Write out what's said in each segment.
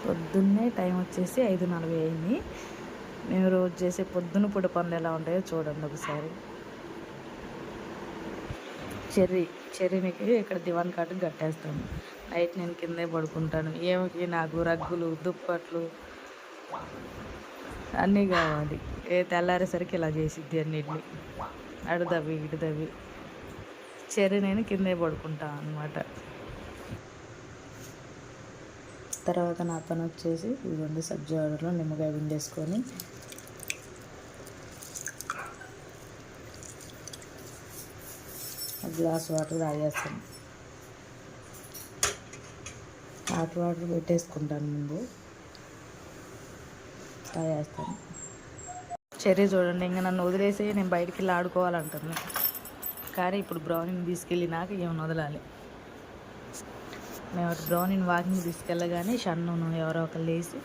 పొద్దున్నే టైం వచ్చేసి 5:40 అయింది. మేము రోజు చేసే పొద్దున పూట పనులు ఎలా ఉంటాయో చూడండి ఒకసారి. చెర్రీనికి ఇక్కడ దివాన్ కాటుకు కట్టేస్తాను. నైట్ నేను కిందే పడుకుంటాను. ఏమిటి నాకు రగ్గులు, దుప్పట్లు అన్నీ కావాలి. తెల్లారేసరికి ఇలా చేసిద్ది అన్నిటిని. అడుదవి ఇడుదవి చెర్రీ నేను కిందే పడుకుంటాను అనమాట. తర్వాత నా పని వచ్చేసి ఇదిగోండి సబ్జీ ఆర్డర్లో నిమ్మకాయ పిండేసుకొని గ్లాస్ వాటర్ తాగేస్తాను. హాట్ వాటర్ పెట్టేసుకుంటాను, ముందు తాగేస్తాను. చెర్రీ చూడండి, ఇంకా నన్ను వదిలేసి నేను బయటికి వెళ్ళి ఆడుకోవాలంటాను. కానీ ఇప్పుడు బ్రౌనీని తీసుకెళ్ళినాక ఏమైనా వదలాలి. మేము అటు బ్రౌనీని వాకింగ్ తీసుకెళ్ళగానే షన్నును ఎవరో ఒకరు లేసి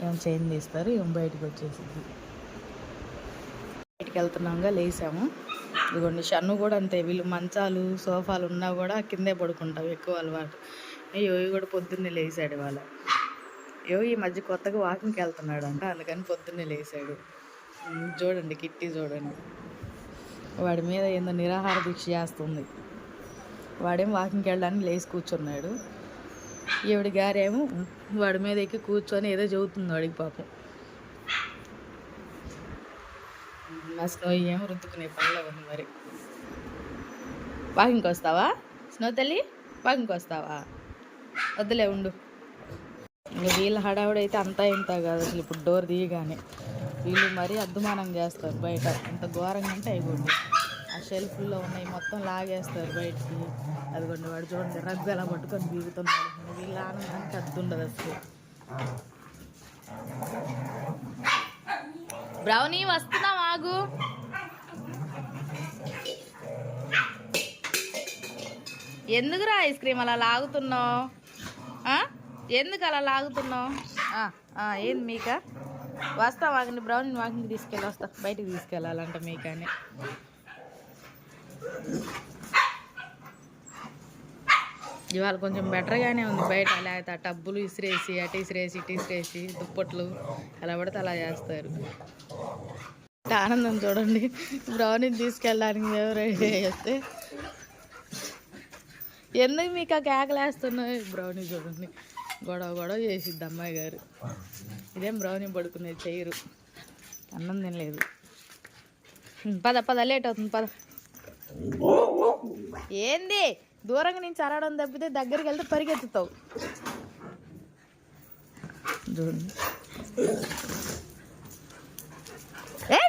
ఏమో చైన్ తీస్తారు, ఏమో బయటకు వచ్చేసింది. బయటికి వెళ్తున్నాగా లేసాము. ఇదిగోండి షన్ను కూడా అంతే. వీళ్ళు మంచాలు సోఫాలు ఉన్నా కూడా కిందే పడుకుంటావు, ఎక్కువ అలవాటు. యోగి కూడా పొద్దున్నే లేసాడు ఇవాళ. యోగి ఈ మధ్య కొత్తగా వాకింగ్కి వెళ్తున్నాడు అంట, అందుకని పొద్దున్నే లేసాడు. చూడండి కిట్టి చూడండి, వాడి మీద ఏందో నిరాహార దీక్ష చేస్తుంది. వాడేమో వాకింగ్కి వెళ్ళడానికి లేచి కూర్చున్నాడు. ఈవిడ గారేమో వాడి మీద ఎక్కి కూర్చొని ఏదో చెబుతుంది వాడికి పాపం. మా స్నో ఏమో రుద్దుకునే పనిలో ఉంది. మరి వాకింగ్కి వస్తావా స్నో తల్లి? వాకింగ్కి వస్తావా? వద్దులే ఉండు. ఇంకా వీళ్ళ హడావుడైతే అంతా ఇంత కాదు అసలు. ఇప్పుడు డోర్ తీయగానే వీళ్ళు మరీ అద్దుమానం చేస్తారు బయట. ఎంత ఘోరంగా అంటే అయిపోండి, ఆ షెల్ఫ్లో ఉన్నాయి మొత్తం లాగేస్తారు బయటికి. అదిగోండి వాడు చూడండి రగ్గు ఎలా పట్టుకొని బీగుతున్నాడు. వీళ్ళ ఆనందానికి అద్దు ఉండదు అసలు. బ్రౌనీ వస్తున్నాం ఆగు. ఎందుకురా ఐస్ క్రీమ్ అలా లాగుతున్నావు? ఎందుకు అలా లాగుతున్నావు? ఏంది మీకా? వస్తా వాకింగ్, బ్రౌన్ వాకింగ్కి తీసుకెళ్ళి వస్తా. బయటికి తీసుకెళ్ళాలంట మీకని. ఇవాళ కొంచెం బెటర్గానే ఉంది బయట. లేకపోతే ఆ టబ్బులు ఇసిరేసి అటు ఇసిరేసి ఇటు ఇసిరేసి దుప్పట్లు ఎలా పడితే అలా చేస్తారు. ఆనందం చూడండి, బ్రౌనీని తీసుకెళ్ళడానికి ఎవరైతే చేస్తే ఎందుకు మీకు ఆ కేకలేస్తున్నాయి? బ్రౌనీ చూడండి గొడవ చేసిద్ది అమ్మాయి గారు. ఇదేం బ్రౌనీ పడుకునేది చేయరు, అన్నం తినలేదు. పద లేట్ అవుతుంది పద. ఏంది దూరంగా నుంచి అరవడం తప్పితే దగ్గరికి వెళ్తే పరిగెత్తుతావు. చూడండి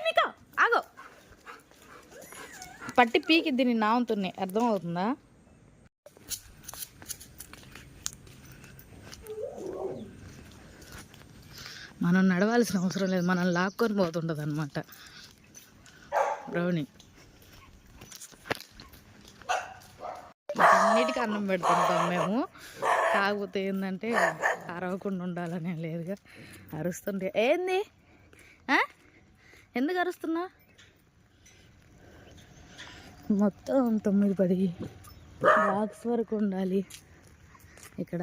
మీకు ఆగో, పట్టి పీకిద్ది నేను నావుతున్నాయి, అర్థమవుతుందా? మనం నడవాల్సిన అవసరం లేదు, మనం లాక్కొని పోతుంటుంది అనమాట బ్రౌనీ. అన్నిటికీ అన్నం పెడుతుంటాం మేము. కాకపోతే ఏంటంటే అరవకుండా ఉండాలనే లేదుగా, అరుస్తుంటే. ఏంది ఎందుకు అరుస్తున్నా? మొత్తం 9-10 బాక్స్ వరకు ఉండాలి ఇక్కడ.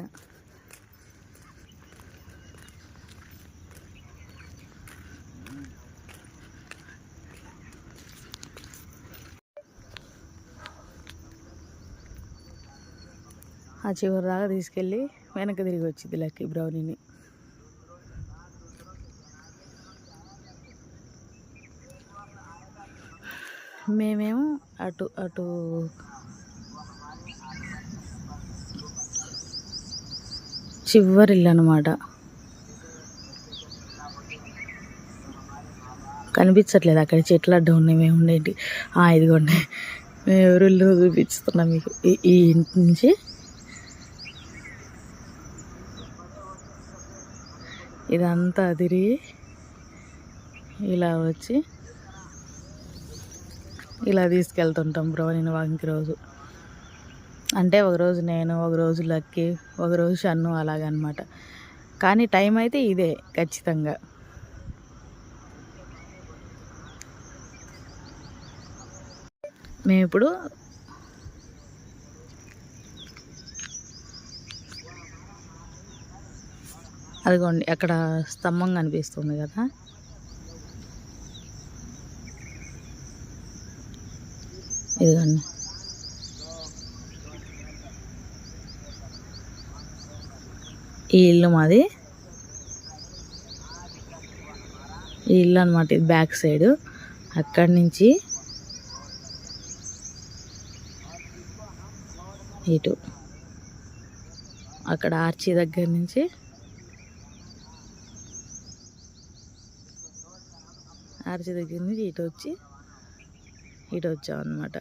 ఆ చివరి దాకా తీసుకెళ్ళి వెనక్కి తిరిగి వచ్చింది లక్కీ బ్రౌనీని. మేమేమో అటు చివరి ఇల్లు అనమాట. కనిపించట్లేదు అక్కడ చెట్లు అడ్డం ఉన్నాయి మేము ఉండేటి. ఇదిగోండి మేము ఎవరు ఇల్లు చూపిస్తున్నాం మీకు. ఈ ఇంటి నుంచి ఇదంతా తిరిగి ఇలా వచ్చి ఇలా తీసుకెళ్తుంటాం బ్రౌనీని వాకింగ్కి రోజు. అంటే ఒకరోజు నేను, ఒకరోజు లక్కీ, ఒకరోజు షన్ను అలాగనమాట. కానీ టైం అయితే ఇదే ఖచ్చితంగా. మేము ఇప్పుడు అదిగోండి అక్కడ స్తంభం కనిపిస్తుంది కదా, ఇదిగోండి. ఈ ఇల్లు మాది, ఈ ఇల్లు అనమాట. ఇది బ్యాక్ సైడ్. అక్కడి నుంచి ఇటు అక్కడ ఆర్చి దగ్గర నుంచి ఇటు వచ్చాం అన్నమాట.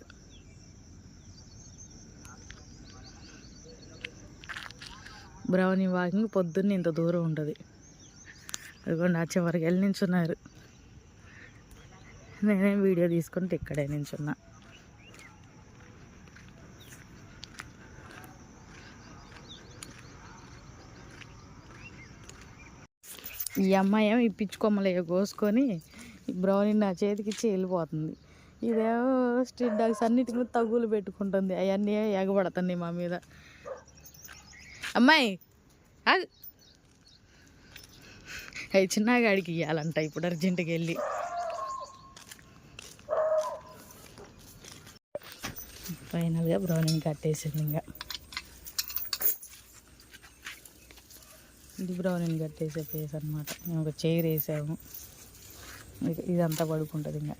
బ్రౌనీ వాకింగ్ పొద్దున్న ఇంత దూరం ఉంటుంది. అదిగోండి ఆ చివరికి వెళ్ళి నించున్నారు. నేనేం వీడియో తీసుకుంటే ఇక్కడే నించున్నా. ఈ అమ్మాయి ఏమో ఇప్పించుకోమలే కోసుకొని బ్రౌనీ నా చేతికి ఇచ్చి వెళ్ళిపోతుంది. ఇదేమో స్ట్రీట్ డాగ్స్ అన్నిటికీ తగులు పెట్టుకుంటుంది. అవన్నీ ఎగబడుతుంది మా మీద. అమ్మాయి అవి చిన్నగాడికి ఇవ్వాలంట ఇప్పుడు అర్జెంటుకి వెళ్ళి. ఫైనల్గా బ్రౌనీని కట్టేసింది. ఇంకా ఇది బ్రౌనీని కట్టేసే ప్లేస్ అనమాట. మేము ఒక చైర్ వేసాము, ఇదంతా పడుకుంటుంది ఇంకా.